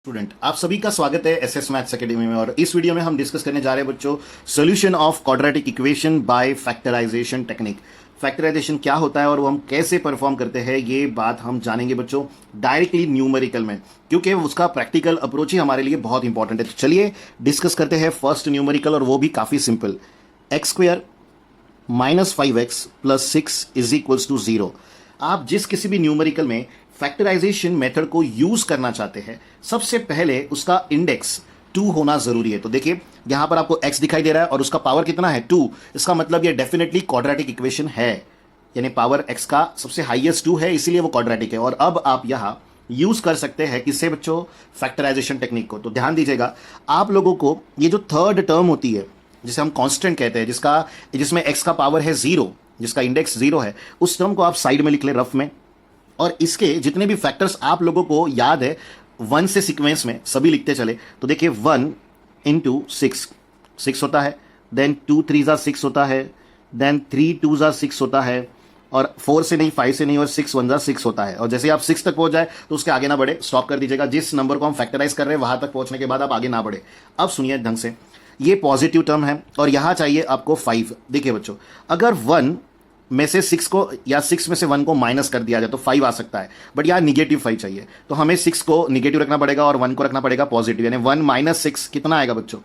Student आप सभी का स्वागत है एसएस मैथ्स एकेडमी में। और इस वीडियो में हम डिस्कस करने जा रहे हैं बच्चों solution of quadratic equation by factorization technique. Factorization क्या होता है और वो हम कैसे परफॉर्म करते हैं ये बात हम जानेंगे बच्चों डायरेक्टली न्यूमेरिकल में, क्योंकि उसका प्रैक्टिकल अप्रोच ही हमारे लिए बहुत इंपॉर्टेंट है। तो चलिए डिस्कस करते हैं फर्स्ट न्यूमेरिकल, और वो भी काफी simple. X square minus 5x plus 6 is equals to 0। आप जिस किसी भी न्यूमेरिकल में फैक्टराइजेशन मेथड को यूज करना चाहते हैं, सबसे पहले उसका इंडेक्स 2 होना जरूरी है। तो देखिए यहां पर आपको x दिखाई दे रहा है और उसका पावर कितना है 2। इसका मतलब ये डेफिनेटली क्वाड्रेटिक इक्वेशन है, यानी पावर x का सबसे हाईएस्ट 2 है, इसीलिए वो क्वाड्रेटिक है। और अब आप यहां यूज कर सकते हैं किससे बच्चों, फैक्टराइजेशन टेक्निक को। तो ध्यान दीजिएगा, आप लोगों को ये जो थर्ड टर्म होती है जिसे हम कांस्टेंट कहते हैं, जिसमें x का पावर है 0, जिसका इंडेक्स 0 है, उस टर्म को आप साइड में लिख ले रफ में। और इसके जितने भी फैक्टर्स आप लोगों को याद है 1 से सीक्वेंस में सभी लिखते चले। तो देखिए 1 इंटू 6 होता है, देन 2 3 6 होता है, देन 3 2 6 होता है, और 4 से नहीं 5 से नहीं, और 6 1 6 होता है। और जैसे आप 6 तक पहुंच जाए तो उसके आगे ना बढ़े, स्टॉप कर दीजिएगा। जिस नंबर को हम फैक्टराइज कर रहे हैं वहां तक पहुंचने के बाद आप आगे ना बढ़े। अब सुनिए ढंग से, ये पॉजिटिव टर्म है और यहां चाहिए आपको 5। देखिए बच्चों, अगर 1 में से 6 को या 6 में से 1 को माइनस कर दिया जाए तो 5 आ सकता है, बट यहाँ निगेटिव 5 चाहिए। तो हमें 6 को निगेटिव रखना पड़ेगा और 1 को रखना पड़ेगा पॉजिटिव, यानी 1 माइनस 6 कितना आएगा बच्चों,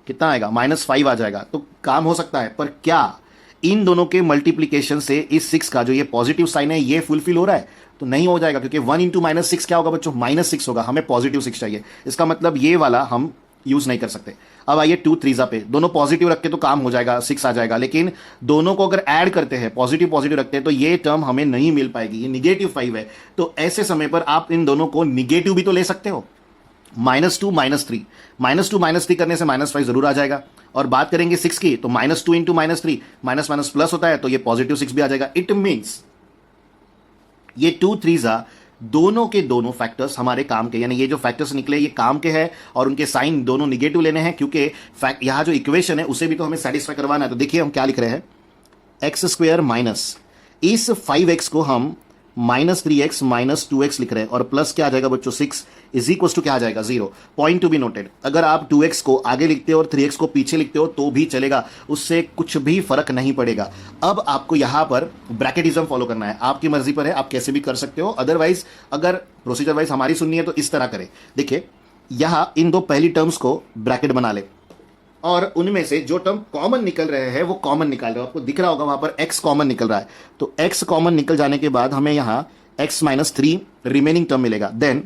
कितना आएगा, -5 आ जाएगा। तो काम हो सकता है, पर क्या इन दोनों के मल्टीप्लीकेशन से इस 6 का जो ये पॉजिटिव साइन है ये फुलफिल हो रहा है? तो नहीं हो जाएगा, क्योंकि 1 इंटू -6 क्या होगा बच्चों, -6 होगा। हमें पॉजिटिव 6 चाहिए, इसका मतलब ये वाला हम यूज नहीं कर सकते। अब आइए 2 3 पे, दोनों पॉजिटिव रख के तो काम हो जाएगा, 6 आ जाएगा। लेकिन दोनों को अगर ऐड करते हैं, पॉजिटिव रखते हैं, तो ये टर्म हमें नहीं मिल पाएगी, ये निगेटिव 5 है। तो ऐसे समय पर आप इन दोनों को निगेटिव भी तो ले सकते हो, -2 -3, -2 -3 करने से -5 जरूर आ जाएगा। और बात करेंगे 6 की, तो -2 इंटू -3, माइनस माइनस प्लस होता है, तो ये पॉजिटिव 6 भी आ जाएगा। इट मीन्स ये 2 3 दोनों के दोनों फैक्टर्स हमारे काम के, यानी ये जो फैक्टर्स निकले ये काम के हैं, और उनके साइन दोनों निगेटिव लेने हैं, क्योंकि यहां जो इक्वेशन है उसे भी तो हमें सेटिस्फाई करवाना है। तो देखिए हम क्या लिख रहे हैं, एक्स स्क्वायर माइनस इस 5x को हम -3x -2x लिख रहे हैं, और प्लस क्या आ जाएगा बच्चों 6 इज इक्वल टू क्या आ जाएगा 0। पॉइंट टू बी नोटेड, अगर आप 2x को आगे लिखते हो और 3x को पीछे लिखते हो तो भी चलेगा, उससे कुछ भी फर्क नहीं पड़ेगा। अब आपको यहां पर ब्रैकेटिज्म फॉलो करना है, आपकी मर्जी पर है, आप कैसे भी कर सकते हो। अदरवाइज अगर प्रोसीजर वाइज हमारी सुननी है तो इस तरह करें। देखिए यहां इन दो पहली टर्म्स को ब्रैकेट बना ले, और उनमें से जो टर्म कॉमन निकल रहे हैं वो कॉमन निकाल रहे हो। आपको दिख रहा होगा वहां पर x कॉमन निकल रहा है, तो x कॉमन निकल जाने के बाद हमें यहां x -3 रिमेनिंग टर्म मिलेगा। देन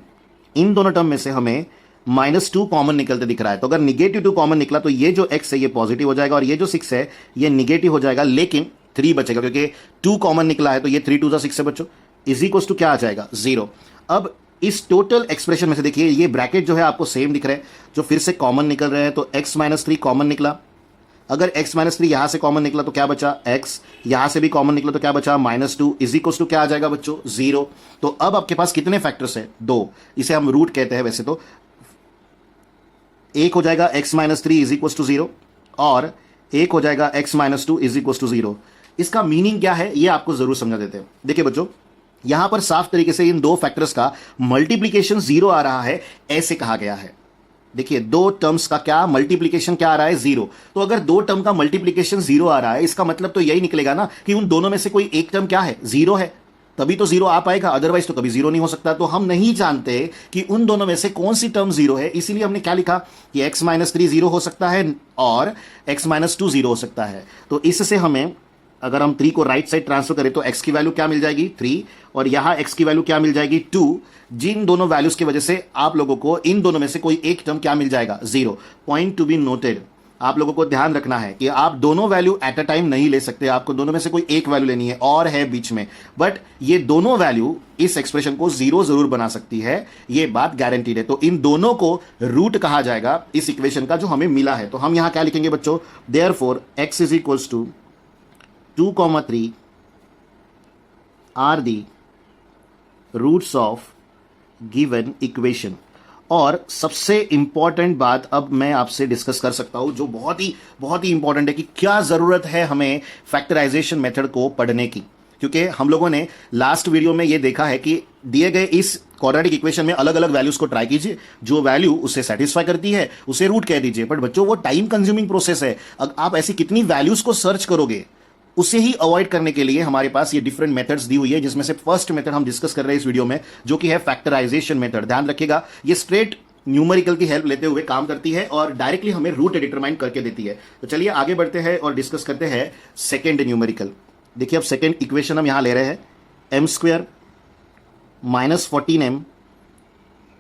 इन दोनों टर्म में से हमें -2 कॉमन निकलते दिख रहा है। तो अगर निगेटिव 2 कॉमन निकला तो ये जो x है ये पॉजिटिव हो जाएगा, और ये जो 6 है ये निगेटिव हो जाएगा, लेकिन 3 बचेगा, क्योंकि 2 कॉमन निकला है। तो ये 3 2 6 है बच्चों, इज इक्वल टू क्या आ जाएगा 0। अब इस टोटल एक्सप्रेशन में से देखिए ये ब्रैकेट जो है आपको सेम दिख रहा है, जो फिर से कॉमन निकल रहे हैं। तो x -3 कॉमन निकला, अगर x -3 यहां से कॉमन निकला तो क्या बचा x, यहां से भी कॉमन निकला तो क्या बचा -2 इज इक्वल टू क्या आ जाएगा बच्चों 0। तो अब आपके पास कितने फैक्टर्स है, 2, इसे हम रूट कहते हैं वैसे तो। एक हो जाएगा x -3 इज इक्वल टू 0, और एक हो जाएगा x -2 इज इक्वल टू 0। इसका मीनिंग क्या है ये आपको जरूर समझा देते हैं। देखिए बच्चों, यहां पर साफ तरीके से इन दो फैक्टर्स का मल्टीप्लीकेशन 0 आ रहा है, ऐसे कहा गया है। देखिए दो टर्म्स का क्या मल्टीप्लीकेशन क्या आ रहा है 0। तो अगर दो टर्म का मल्टीप्लीकेशन 0 आ रहा है, इसका मतलब तो यही निकलेगा ना कि उन दोनों में से कोई एक टर्म क्या है 0 है, तभी तो 0 आ पाएगा, अदरवाइज तो कभी 0 नहीं हो सकता। तो हम नहीं जानते कि उन दोनों में से कौन सी टर्म 0 है, इसीलिए हमने क्या लिखा कि x -3 0 हो सकता है और x -2 0 हो सकता है। तो इससे हमें, अगर हम 3 को राइट साइड ट्रांसफर करें तो x की वैल्यू क्या मिल जाएगी 3, और यहां x की वैल्यू क्या मिल जाएगी 2। जिन दोनों वैल्यूज की वजह से आप लोगों को इन दोनों में से कोई एक टर्म क्या मिल जाएगा 0। पॉइंट टू बी नोटेड, आप लोगों को ध्यान रखना है कि आप दोनों वैल्यू एट अ टाइम नहीं ले सकते, आपको दोनों में से कोई एक वैल्यू लेनी है और है बीच में, बट ये दोनों वैल्यू इस एक्सप्रेशन को 0 जरूर बना सकती है, ये बात गारंटीड है। तो इन दोनों को रूट कहा जाएगा इस इक्वेशन का जो हमें मिला है। तो हम यहां क्या लिखेंगे बच्चों, therefore x is equals to 2, 3 are the roots of given equation। और सबसे इंपॉर्टेंट बात अब मैं आपसे डिस्कस कर सकता हूं, जो बहुत ही इंपॉर्टेंट है कि क्या जरूरत है हमें फैक्टराइजेशन मेथड को पढ़ने की। क्योंकि हम लोगों ने लास्ट वीडियो में ये देखा है कि दिए गए इस क्वाड्रेटिक इक्वेशन में अलग अलग वैल्यूज को ट्राई कीजिए, जो वैल्यू उसे सेटिस्फाई करती है उसे रूट कह दीजिए। बट बच्चों वो टाइम कंज्यूमिंग प्रोसेस है, आप ऐसी कितनी वैल्यूज को सर्च करोगे, उसे ही अवॉइड करने के लिए हमारे पास ये डिफरेंट मेथड्स दी हुई है, जिसमें से फर्स्ट मेथड हम डिस्कस कर रहे हैं इस वीडियो में, जो कि है फैक्टराइजेशन मेथड। ध्यान रखिएगा, ये स्ट्रेट न्यूमेरिकल की हेल्प लेते हुए काम करती है और डायरेक्टली हमें रूट डिटरमाइन करके देती है। तो चलिए आगे बढ़ते हैं और डिस्कस करते हैं सेकेंड न्यूमेरिकल। देखिए अब सेकेंड इक्वेशन हम यहां ले रहे हैं, M square minus 14m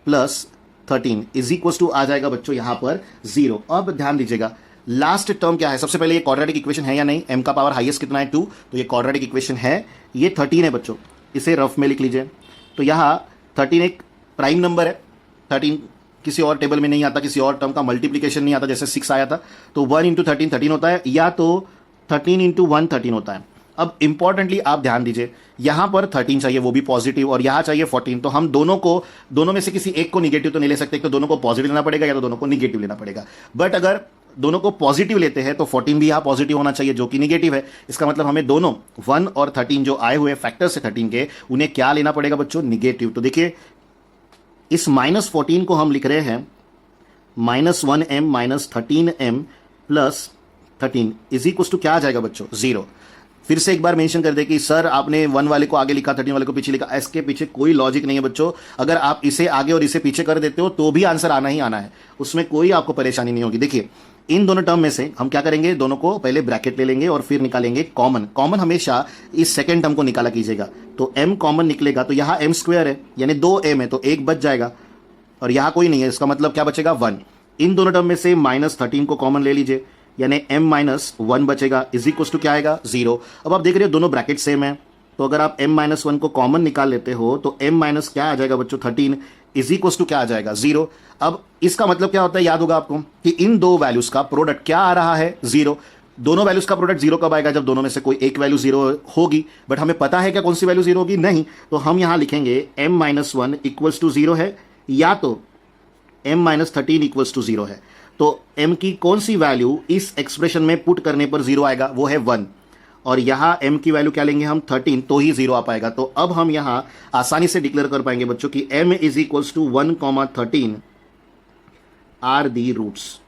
plus 13 is equal to आ जाएगा बच्चों यहां पर 0। अब ध्यान दीजिएगा लास्ट टर्म क्या है, सबसे पहले ये क्वाड्रेटिक इक्वेशन है या नहीं, m का पावर हाईएस्ट कितना है 2, तो ये क्वाड्रेटिक इक्वेशन है, ये 13 है बच्चों, इसे रफ में लिख लीजिए। तो यहां 13 एक प्राइम नंबर है, 13 किसी और टेबल में नहीं आता, किसी और टर्म का मल्टीप्लीकेशन नहीं आता, जैसे 6 आया था तो 1 इंटू 13 13 होता है, या तो 13 इंटू 1 13 होता है। अब इंपॉर्टेंटली आप ध्यान दीजिए, यहां पर 13 चाहिए वो भी पॉजिटिव, और यहां चाहिए 14, तो हम दोनों में से किसी एक को निगेटिव तो नहीं ले सकते, तो दोनों को पॉजिटिव लेना पड़ेगा या तो दोनों को निगेटिव लेना पड़ेगा। बट अगर दोनों को पॉजिटिव लेते हैं तो 14 भी यहां पॉजिटिव होना चाहिए, जो कि निगेटिव है। इसका मतलब हमें दोनों 1 और 13 जो आए हुए फैक्टर्स है 13 के, उन्हें क्या लेना पड़ेगा बच्चों, निगेटिव। तो देखिए इस -14 को हम लिख रहे हैं -1m minus 13m plus 13 is equal to क्या आ जाएगा बच्चों, 0। फिर से एक बार मेंशन कर दे कि सर आपने 1 वाले को आगे लिखा 13 वाले को पीछे लिखा, इसके पीछे कोई लॉजिक नहीं है बच्चों। अगर आप इसे आगे और इसे पीछे कर देते हो तो भी आंसर आना ही आना है, उसमें कोई आपको परेशानी नहीं होगी। देखिए इन दोनों टर्म में से हम क्या करेंगे, दोनों को पहले ब्रैकेट ले लेंगे और फिर निकालेंगे कॉमन हमेशा इस सेकेंड टर्म को निकाला कीजिएगा। तो m कॉमन निकलेगा, तो यहां m स्क्वायर है यानी 2m है, तो एक बच जाएगा, और यहां कोई नहीं है, इसका मतलब क्या बचेगा 1। इन दोनों टर्म में से -13 को कॉमन ले लीजिए, यानी m-1 बचेगा, इज इक्वल टू क्या आएगा, 0। अब आप देख रहे हो दोनों ब्रैकेट सेम है, तो अगर आप m-1 को कॉमन निकाल लेते हो तो m- क्या आ जाएगा बच्चों, 13 इज इक्वल टू क्या आ जाएगा, 0। अब इसका मतलब क्या होता है, याद होगा आपको कि इन दो वैल्यूज का प्रोडक्ट क्या आ रहा है, 0। दोनों वैल्यूज का प्रोडक्ट 0 कब आएगा, जब दोनों में से कोई एक वैल्यू 0 होगी। बट हमें पता है क्या कौन सी वैल्यू 0 होगी, नहीं। तो हम यहां लिखेंगे m-1 इक्वल्स टू 0 है, या तो m-13 इक्वल्स टू 0 है। तो m की कौन सी वैल्यू इस एक्सप्रेशन में पुट करने पर 0 आएगा, वो है 1, और यहां m की वैल्यू क्या लेंगे हम, 13, तो ही 0 आ पाएगा। तो अब हम यहां आसानी से डिक्लेयर कर पाएंगे बच्चों की m is equals to 1,13 are the roots.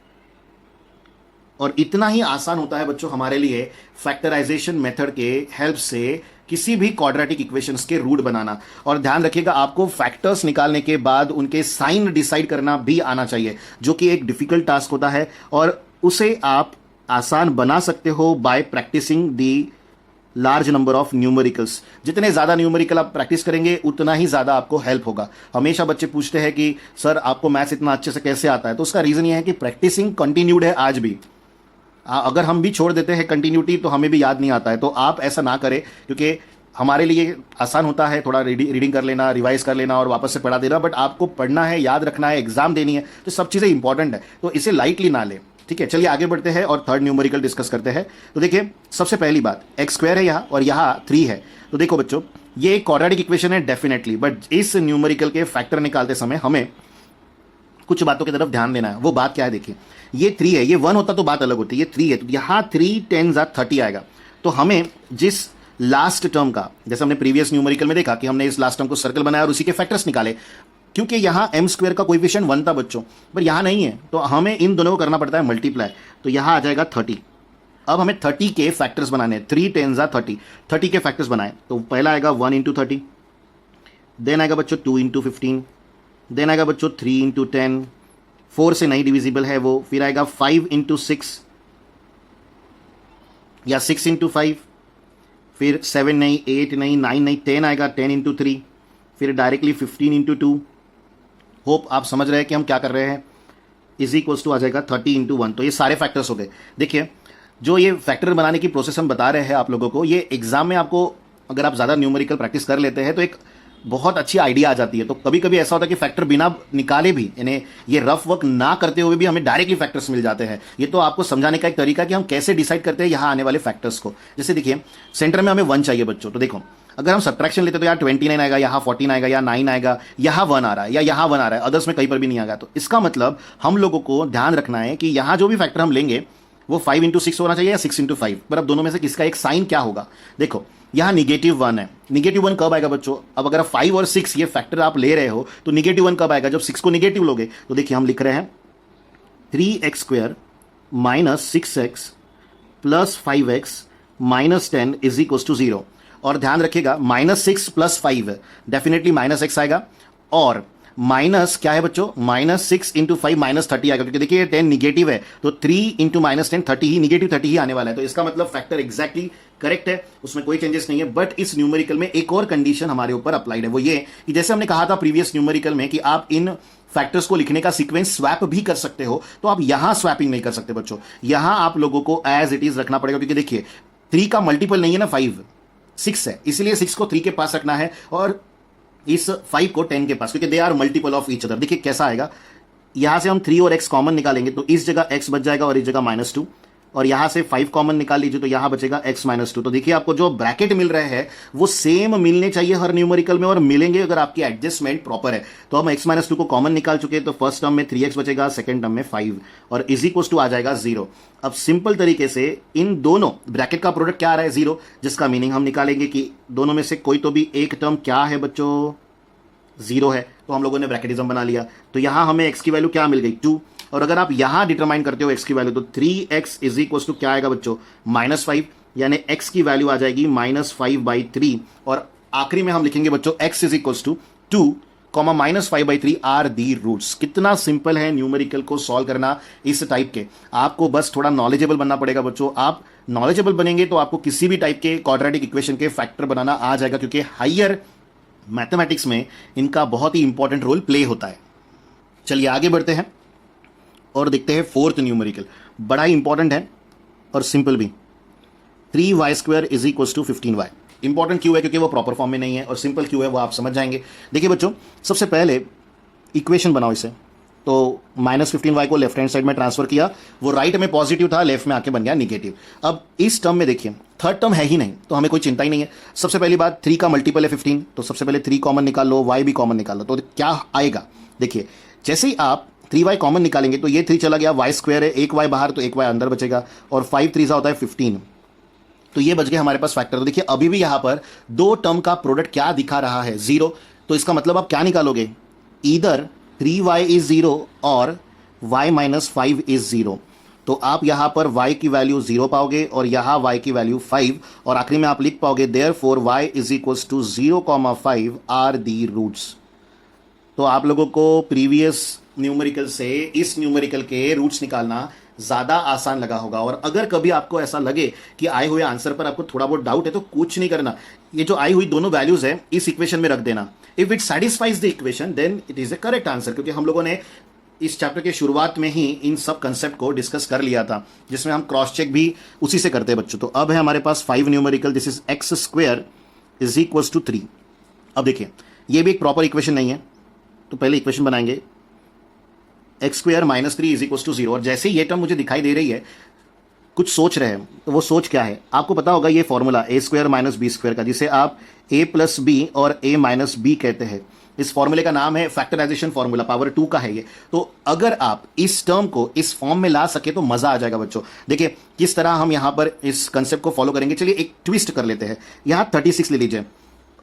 और इतना ही आसान होता है बच्चों हमारे लिए फैक्टराइजेशन मेथड के हेल्प से किसी भी क्वाड्रेटिक इक्वेशंस के रूट बनाना। और ध्यान रखिएगा आपको फैक्टर्स निकालने के बाद उनके साइन डिसाइड करना भी आना चाहिए, जो कि एक डिफिकल्ट टास्क होता है, और उसे आप आसान बना सकते हो by practicing the large number of numericals. जितने ज़्यादा न्यूमेरिकल आप प्रैक्टिस करेंगे उतना ही ज़्यादा आपको हेल्प होगा। हमेशा बच्चे पूछते हैं कि सर आपको मैथ्स इतना अच्छे से कैसे आता है, तो उसका रीज़न ये है कि प्रैक्टिसिंग कंटिन्यूड है आज भी। अगर हम भी छोड़ देते हैं कंटिन्यूटी तो हमें भी याद नहीं आता है। तो आप ऐसा ना करें, क्योंकि हमारे लिए आसान होता है थोड़ा रीडिंग कर लेना, रिवाइज कर लेना और वापस से पढ़ा देना, बट आपको पढ़ना है, याद रखना है, एग्जाम देनी है, तो सब चीज़ें इंपॉर्टेंट है, तो इसे लाइटली ना ले। ठीक है, चलिए आगे बढ़ते हैं और थर्ड न्यूमेरिकल डिस्कस करते हैं। तो देखिए सबसे पहली बात, एक्स स्क्वायर है यहाँ और यहाँ 3 है। तो देखो बच्चों ये एक क्वाड्रेटिक इक्वेशन है डेफिनेटली, बट इस न्यूमेरिकल के फैक्टर निकालते समय हमें कुछ बातों की तरफ ध्यान देना है। वो बात क्या है, देखिए ये 3 है, ये 1 होता तो बात अलग होती, ये 3 है, तो यहाँ 3 10 30 आएगा। तो हमें जिस लास्ट टर्म का, जैसे हमने प्रीवियस न्यूमेरिकल में देखा कि हमने इस लास्ट टर्म को सर्कल बनाया और उसी के फैक्टर्स निकाले, क्योंकि यहाँ m स्क्वायर का कोएफिशिएंट 1 था बच्चों, पर यहाँ नहीं है, तो हमें इन दोनों को करना पड़ता है मल्टीप्लाई। तो यहाँ आ जाएगा 30। अब हमें 30 के फैक्टर्स बनाने हैं, 3 10 30, 30 के फैक्टर्स बनाए। तो पहला आएगा 1 इंटू 30, देन आएगा बच्चों 2 इंटू 15, देन आएगा बच्चों 3 इंटू 10, 4 से नहीं डिविजिबल है वो, फिर आएगा 5 इंटू 6 या 6 इंटू 5, फिर 7 नहीं, 8 नहीं, 9 नहीं, 10 आएगा 10 इंटू 3, फिर डायरेक्टली 15 इंटू 2। होप आप समझ रहे हैं कि हम क्या कर रहे हैं, इज इक्वल्स टू आ जाएगा 30 इंटू 1। तो ये सारे फैक्टर्स हो गए। देखिए जो ये फैक्टर बनाने की प्रोसेस हम बता रहे हैं आप लोगों को, ये एग्जाम में आपको अगर आप ज़्यादा न्यूमेरिकल प्रैक्टिस कर लेते हैं तो एक बहुत अच्छी आइडिया आ जाती है। तो कभी कभी ऐसा होता है कि फैक्टर बिना निकाले भी, यानी ये रफ वर्क ना करते हुए भी हमें डायरेक्टली फैक्टर्स मिल जाते हैं। ये तो आपको समझाने का एक तरीका कि हम कैसे डिसाइड करते हैं यहाँ आने वाले फैक्टर्स को। जैसे देखिए सेंटर में हमें 1 चाहिए बच्चों, तो देखो अगर हम सब्ट्रैक्शन लेते तो यहाँ 29 आएगा, यहाँ 14 आएगा, या 9 आएगा, यहाँ 1 आ रहा है, या यहाँ 1 आ रहा है, अदर्स में कहीं पर भी नहीं आएगा। तो इसका मतलब हम लोगों को ध्यान रखना है कि यहाँ जो भी फैक्टर हम लेंगे वो 5 इंटू 6 होना चाहिए या 6 इंटू 5, पर अब दोनों में से किसका एक साइन क्या होगा? देखो यहां -1 है, -1 कब आएगा बच्चों? अब अगर 5 और 6 ये फैक्टर आप ले रहे हो तो -1 कब आएगा? जब 6 को निगेटिव लोगे। तो देखिए हम लिख रहे हैं 3x² minus 6x plus 5x minus 10 is equal to 0। और ध्यान रखिएगा -6 प्लस 5 डेफिनेटली -x आएगा, और माइनस क्या है बच्चों? -6 इंटू 5 -30 आएगा, क्योंकि देखिए 10 निगेटिव है तो 3 इंटू -10 30 ही, निगेटिव 30 ही आने वाला है। तो इसका मतलब फैक्टर एग्जैक्टली करेक्ट है, उसमें कोई चेंजेस नहीं है। बट इस न्यूमेरिकल में एक और कंडीशन हमारे ऊपर अप्लाइड है, वो ये कि जैसे हमने कहा था प्रीवियस न्यूमेरिकल में कि आप इन फैक्टर्स को लिखने का सीक्वेंस स्वैप भी कर सकते हो, तो आप यहां स्वैपिंग नहीं कर सकते बच्चों। यहां आप लोगों को एज इट इज रखना पड़ेगा, क्योंकि देखिए 3 का मल्टीपल नहीं है ना 5, 6 है, इसलिए 6 को 3 के पास रखना है और इस 5 को 10 के पास, क्योंकि they are multiple of each other. देखिए कैसा आएगा, यहां से हम 3 और x कॉमन निकालेंगे तो इस जगह x बच जाएगा और इस जगह -2, और यहां से 5 कॉमन निकाल लीजिए तो यहां बचेगा x -2। तो देखिए आपको जो ब्रैकेट मिल रहे हैं वो सेम मिलने चाहिए हर न्यूमेरिकल में, और मिलेंगे अगर आपकी एडजस्टमेंट प्रॉपर है। तो हम x -2 को कॉमन निकाल चुके हैं, तो फर्स्ट टर्म में 3x बचेगा, सेकंड टर्म में 5, और इज इक्वल टू आ जाएगा 0। अब सिंपल तरीके से इन दोनों ब्रैकेट का प्रोडक्ट क्या आ रहा है? 0, जिसका मीनिंग हम निकालेंगे कि दोनों में से कोई तो भी एक टर्म क्या है बच्चों? 0 है। तो हम लोगों ने ब्रैकेटिज्म बना लिया, तो यहां हमें x की वैल्यू क्या मिल गई? 2। और अगर आप यहां डिटरमाइन करते हो x की वैल्यू तो 3x इज इक्वल टू क्या आएगा बच्चों? -5, यानी x की वैल्यू आ जाएगी -5/3। और आखिरी में हम लिखेंगे बच्चों x is equal to 2, -5/3 are the roots. कितना सिंपल है न्यूमेरिकल को सॉल्व करना इस टाइप के। आपको बस थोड़ा नॉलेजेबल बनना पड़ेगा बच्चों। आप नॉलेजेबल बनेंगे तो आपको किसी भी टाइप के क्वाड्रेटिक इक्वेशन के फैक्टर बनाना आ जाएगा, क्योंकि हायर मैथमेटिक्स में इनका बहुत ही इंपॉर्टेंट रोल प्ले होता है। चलिए आगे बढ़ते हैं और देखते हैं फोर्थ न्यूमेरिकल। बड़ा ही इंपॉर्टेंट है और सिंपल भी। 3y² is equal to 15y। Important क्यों है? क्योंकि वो प्रॉपर फॉर्म में नहीं है, और सिंपल क्यों है वो आप समझ जाएंगे। देखिए बच्चों, सबसे पहले इक्वेशन बनाओ इसे। तो -15y को लेफ्ट हैंड साइड में ट्रांसफर किया, वो राइट में पॉजिटिव था, लेफ्ट में आके बन गया निगेटिव। अब इस टर्म में देखिए थर्ड टर्म है ही नहीं, तो हमें कोई चिंता ही नहीं है। सबसे पहली बात, 3 का मल्टीपल है 15, तो सबसे पहले 3 कॉमन निकाल लो, y भी कॉमन निकाल लो, तो क्या आएगा? देखिए जैसे ही आप 3y कॉमन निकालेंगे तो ये 3 चला गया, y² है, एक y बाहर तो एक y अंदर बचेगा, और 5 3 होता है 15, तो ये बच गए हमारे पास फैक्टर। तो देखिए अभी भी यहां पर दो टर्म का प्रोडक्ट क्या दिखा रहा है? 0। तो इसका मतलब आप क्या निकालोगे? ईदर 3y इज 0 और y -5 इज 0। तो आप यहां पर y की वैल्यू 0 पाओगे और यहां y की वैल्यू 5, और आखिरी में आप लिख पाओगे therefore y is equals to 0,5 are the roots. तो आप लोगों को प्रीवियस न्यूमेरिकल से इस न्यूमेरिकल के रूट्स निकालना ज्यादा आसान लगा होगा। और अगर कभी आपको ऐसा लगे कि आए हुए आंसर पर आपको थोड़ा बहुत डाउट है तो कुछ नहीं करना, ये जो आई हुई दोनों वैल्यूज है इस इक्वेशन में रख देना। If it satisfies the equation then it is a correct answer, क्योंकि हम लोगों ने इस चैप्टर के शुरुआत में ही इन सब कंसेप्ट को डिस्कस कर लिया था, जिसमें हम क्रॉस चेक भी उसी से करते हैं बच्चों। तो अब है हमारे पास 5 numerical, this is x² is equal to 3। अब देखिए ये भी एक प्रॉपर इक्वेशन नहीं है, तो पहले इक्वेशन बनाएंगे x² -3 इज इक्वल टू 0। और जैसे ये टर्म मुझे दिखाई दे रही है, कुछ सोच रहे हैं, तो वो सोच क्या है? आपको पता होगा ये फॉर्मूला a² - b² का, जिसे आप a + b और a - b कहते हैं। इस फॉर्मूले का नाम है फैक्टराइजेशन फॉर्मूला, पावर 2 का है ये। तो अगर आप इस टर्म को इस फॉर्म में ला सके तो मजा आ जाएगा बच्चों। देखिए किस तरह हम यहां पर इस कंसेप्ट को फॉलो करेंगे। चलिए एक ट्विस्ट कर लेते हैं, यहां 36 ले लीजिए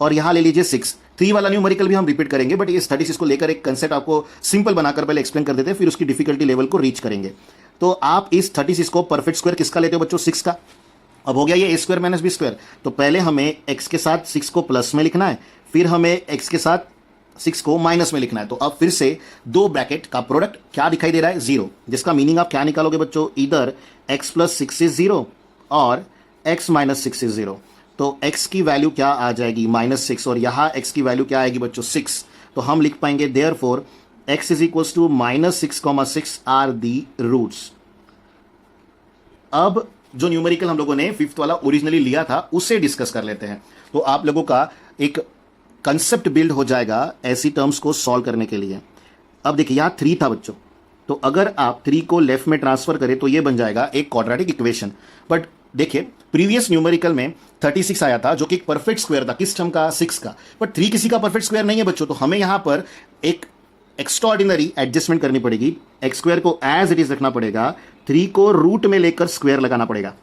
और यहां ले लीजिए 6। 3 वाला न्यूमेरिकल भी हम रिपीट करेंगे, बट इस 36 को लेकर एक कंसेप्ट आपको सिंपल बनाकर पहले एक्सप्लेन कर देते हैं, फिर उसकी डिफिकल्टी लेवल को रीच करेंगे। तो आप इस 36 को परफेक्ट स्क्वायर किसका लेते हो बच्चों? 6 का। अब हो गया ये a² - b²। तो पहले हमें x के साथ 6 को प्लस में लिखना है, फिर हमें x के साथ 6 को माइनस में लिखना है। तो अब फिर से दो ब्रैकेट का प्रोडक्ट क्या दिखाई दे रहा है? 0, जिसका मीनिंग आप क्या निकालोगे बच्चों? इधर x + 6 इज 0 और x - 6 इज 0। तो x की वैल्यू क्या आ जाएगी? -6, और यहां x की वैल्यू क्या आएगी बच्चों? 6। तो हम लिख पाएंगे therefore x is equal to -6,6 are the roots. अब जो न्यूमेरिकल हम लोगों ने 5th वाला ओरिजिनली लिया था उसे डिस्कस कर लेते हैं, तो आप लोगों का एक कंसेप्ट बिल्ड हो जाएगा ऐसी टर्म्स को सॉल्व करने के लिए। अब देखिए यहां 3 था बच्चों, तो अगर आप 3 को लेफ्ट में ट्रांसफर करें तो ये बन जाएगा एक क्वाड्रेटिक इक्वेशन। बट देखिए प्रीवियस न्यूमेरिकल में 36 आया था जो कि एक परफेक्ट स्क्वायर था। किस टर्म का? 6 का। बट 3 किसी का परफेक्ट स्क्वायर नहीं है बच्चों, तो हमें यहां पर एक एक्स्ट्राऑर्डिनरी एडजस्टमेंट करनी पड़ेगी। एक्स स्क्वायर को एज इट इज रखना पड़ेगा, 3 को रूट में लेकर स्क्वायर लगाना पड़ेगा,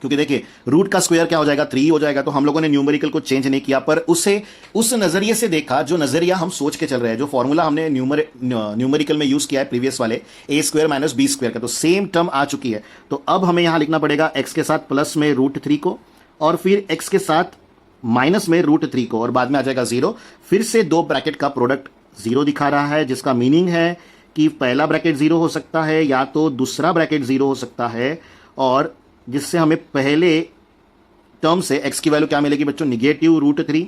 क्योंकि देखिए रूट का स्क्वायर क्या हो जाएगा, 3 हो जाएगा। तो हम लोगों ने न्यूमेरिकल को चेंज नहीं किया, पर उसे उस नजरिए से देखा जो नजरिया हम सोच के चल रहे हैं, जो फॉर्मूला हमने न्यूमेरिकल में यूज किया है प्रीवियस वाले ए स्क्वायर माइनस बी स्क्वायर का, तो सेम टर्म आ चुकी है। तो अब हमें यहां लिखना पड़ेगा एक्स के साथ प्लस में √3 को, और फिर एक्स के साथ माइनस में √3 को, और बाद में आ जाएगा 0। फिर से दो ब्रैकेट का प्रोडक्ट 0 दिखा रहा है, जिसका मीनिंग है कि पहला ब्रैकेट 0 हो सकता है या तो दूसरा ब्रैकेट 0 हो सकता है, और जिससे हमें पहले टर्म से x की वैल्यू क्या मिलेगी बच्चों, निगेटिव √3,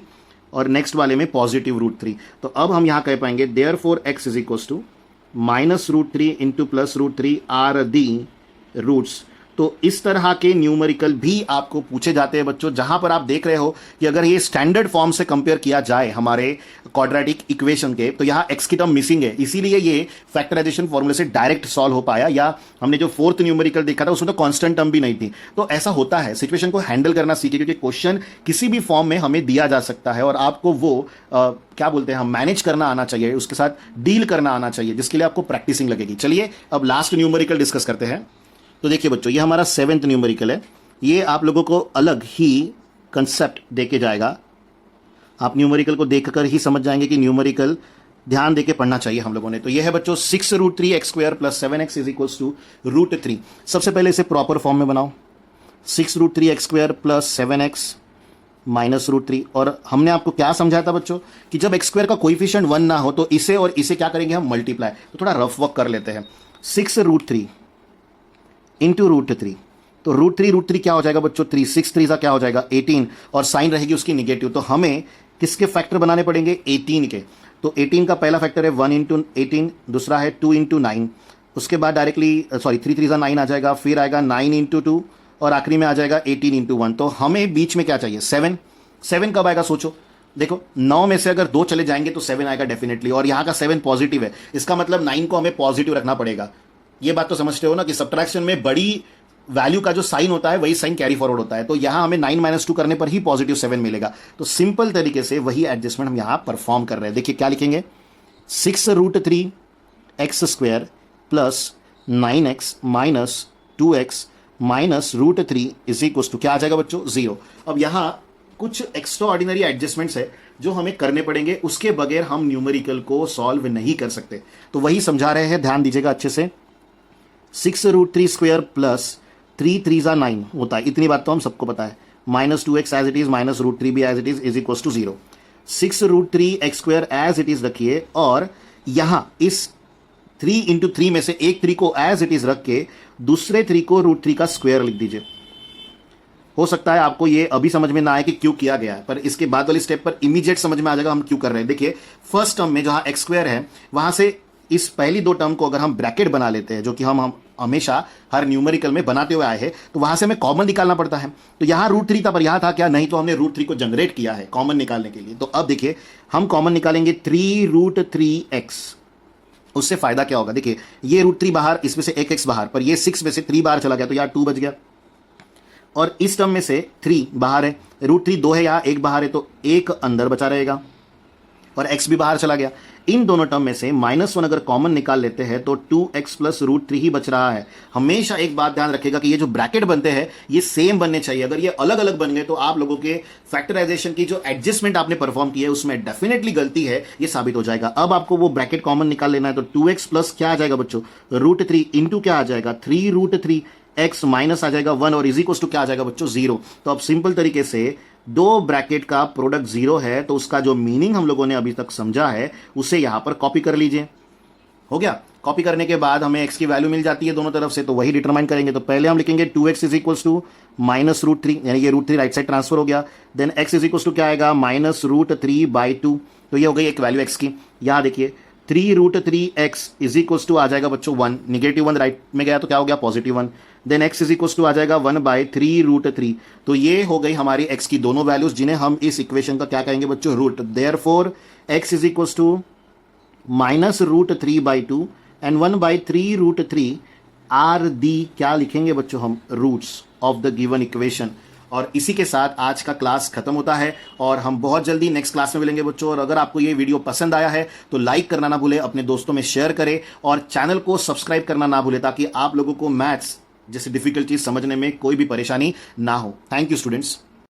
और नेक्स्ट वाले में पॉजिटिव √3। तो अब हम यहां कह पाएंगे therefore x is equal to -√3 into +√3 are the roots. तो इस तरह के न्यूमेरिकल भी आपको पूछे जाते हैं बच्चों, जहां पर आप देख रहे हो कि अगर ये स्टैंडर्ड फॉर्म से कंपेयर किया जाए हमारे क्वाड्रेटिक इक्वेशन के, तो यहां x की टर्म मिसिंग है, इसीलिए ये फैक्टराइजेशन फॉर्मूले से डायरेक्ट सॉल्व हो पाया। या हमने जो फोर्थ न्यूमेरिकल देखा था उसमें तो कांस्टेंट टर्म भी नहीं थी। तो ऐसा होता है, सिचुएशन को हैंडल करना सीखिए, क्योंकि क्वेश्चन किसी भी फॉर्म में हमें दिया जा सकता है और आपको वो क्या बोलते हैं हम मैनेज करना आना चाहिए, उसके साथ डील करना आना चाहिए, जिसके लिए आपको प्रैक्टिसिंग लगेगी। चलिए अब लास्ट न्यूमेरिकल डिस्कस करते हैं। तो देखिए बच्चों, ये हमारा 7th न्यूमेरिकल है। ये आप लोगों को अलग ही कंसेप्ट देके जाएगा। आप न्यूमेरिकल को देखकर ही समझ जाएंगे कि न्यूमेरिकल ध्यान देके पढ़ना चाहिए हम लोगों ने। तो ये है बच्चों 6√3 x square plus 7x is equals to √3। सबसे पहले इसे प्रॉपर फॉर्म में बनाओ, 6√3 x square plus 7x minus √3। और हमने आपको क्या समझाया था बच्चों कि जब x स्क्वायर का कोएफिशिएंट 1 ना हो तो इसे और इसे क्या करेंगे हम, मल्टीप्लाई। तो थोड़ा रफ वर्क कर लेते हैं, 6√3 इंटू √3। तो √3 क्या हो जाएगा बच्चों, 3 6 3 क्या हो जाएगा 18, और साइन रहेगी उसकी निगेटिव। तो हमें किसके फैक्टर बनाने पड़ेंगे, 18 के। तो 18 का पहला फैक्टर है 1 इंटू 18, दूसरा है 2 इंटू 9, उसके बाद डायरेक्टली 3 3 9 आ जाएगा, फिर आएगा 9 इंटू 2, और आखिरी में आ जाएगा 18 इंटू 1। तो हमें बीच में क्या चाहिए, 7। 7 कब आएगा सोचो, देखो 9 में से अगर 2 चले जाएंगे तो 7 आएगा डेफिनेटली, और यहाँ का 7 पॉजिटिव है, इसका मतलब 9 को हमें पॉजिटिव रखना पड़ेगा। ये बात तो समझते हो ना कि सब्ट्रैक्शन में बड़ी वैल्यू का जो साइन होता है वही साइन कैरी फॉरवर्ड होता है। तो यहां हमें 9 - 2 करने पर ही पॉजिटिव 7 मिलेगा। तो सिंपल तरीके से वही एडजस्टमेंट हम यहां परफॉर्म कर रहे हैं। देखिए क्या लिखेंगे, 6√3 x square plus 9x minus 2x minus √3 is equal to क्या आ जाएगा बच्चों, 0। अब यहां कुछ एक्स्ट्रा ऑर्डिनरी एडजस्टमेंट्स है जो हमें करने पड़ेंगे, उसके बगैर हम न्यूमेरिकल को सॉल्व नहीं कर सकते। तो वही समझा रहे हैं, ध्यान दीजिएगा अच्छे से। 6√3 स्क्वायर प्लस 3 3 9 होता है, इतनी बात तो हम सबको पता है। -2x as it is minus √3 भी as it is equal to 0। 6√3 x square as it is रखिए, और यहां इस 3 इंटू 3 में से एक 3 को एज इट इज रख के दूसरे 3 को √3 का स्क्वायर लिख दीजिए। हो सकता है आपको ये अभी समझ में ना आए कि क्यों किया गया है, पर इसके बाद वाली स्टेप पर इमीडिएट समझ में आ जाएगा हम क्यों कर रहे हैं। देखिए फर्स्ट टर्म में जहां x स्क्वायर है, वहां से इस पहली 2 टर्म को अगर हम ब्रैकेट बना लेते हैं, जो कि हम हमेशा हर न्यूमेरिकल में बनाते हुए आए हैं, तो वहां से हमें कॉमन निकालना पड़ता है। तो यहां √3 था, पर यहां था क्या, नहीं तो हमने √3 को जनरेट किया है कॉमन निकालने के लिए। तो अब देखिए हम कॉमन निकालेंगे 3√3x। उससे फायदा क्या होगा, देखिए ये √3 बाहर, इसमें से एक x बाहर, पर ये 6 में से 3 बाहर चला गया तो यार 2 बच गया, और इस टर्म में से 3 बाहर है, √3 2 है, यहां 1 बाहर है, तो 1 अंदर बचा रहेगा, और x भी बाहर चला गया। इन दोनों टर्म में से -1 अगर कॉमन निकाल लेते हैं तो 2x प्लस √3 ही बच रहा है। हमेशा एक बात ध्यान रखिएगा कि ये जो ब्रैकेट बनते हैं ये सेम बनने चाहिए। अगर ये अलग अलग बन गए तो आप लोगों के फैक्टराइजेशन की जो एडजस्टमेंट आपने परफॉर्म की है उसमें डेफिनेटली गलती है, ये साबित हो जाएगा। अब आपको वो ब्रैकेट कॉमन निकाल लेना है, तो 2x प्लस क्या आ जाएगा बच्चों, √3 इंटू क्या आ जाएगा, 3√3 x माइनस आ जाएगा 1, और इज इक्वल टू क्या आ जाएगा बच्चों, 0। तो अब सिंपल तरीके से 2 ब्रैकेट का प्रोडक्ट 0 है, तो उसका जो मीनिंग हम लोगों ने अभी तक समझा है उसे यहां पर कॉपी कर लीजिए। हो गया, कॉपी करने के बाद हमें x की वैल्यू मिल जाती है दोनों तरफ से, तो वही डिटरमाइन करेंगे। तो पहले हम लिखेंगे 2x is equal to minus √3, यानी ये √3 राइट साइड ट्रांसफर हो गया। Then x is equal to क्या आएगा, -√3/2। तो ये हो गई एक वैल्यू x की। यहां देखिए 3√3x इज इक्वल टू आ जाएगा बच्चों 1, -1 राइट में गया तो क्या हो गया, +1। Then x is equal to आ जाएगा 1/3√3। तो ये हो गई हमारी x की दोनों वैल्यूज, जिन्हें हम इस इक्वेशन का क्या कहेंगे बच्चों, root. Therefore x is equal to -√3/2 and 1/3√3 are the क्या लिखेंगे बच्चों हम, roots of the given equation. और इसी के साथ आज का क्लास खत्म होता है और हम बहुत जल्दी नेक्स्ट क्लास में मिलेंगे बच्चों। और अगर आपको ये वीडियो पसंद आया है तो लाइक करना ना भूले, अपने दोस्तों में शेयर करें और चैनल को सब्सक्राइब करना ना भूले, ताकि आप लोगों को मैथ्स जैसे डिफिकल्ट चीज समझने में कोई भी परेशानी ना हो। Thank you students.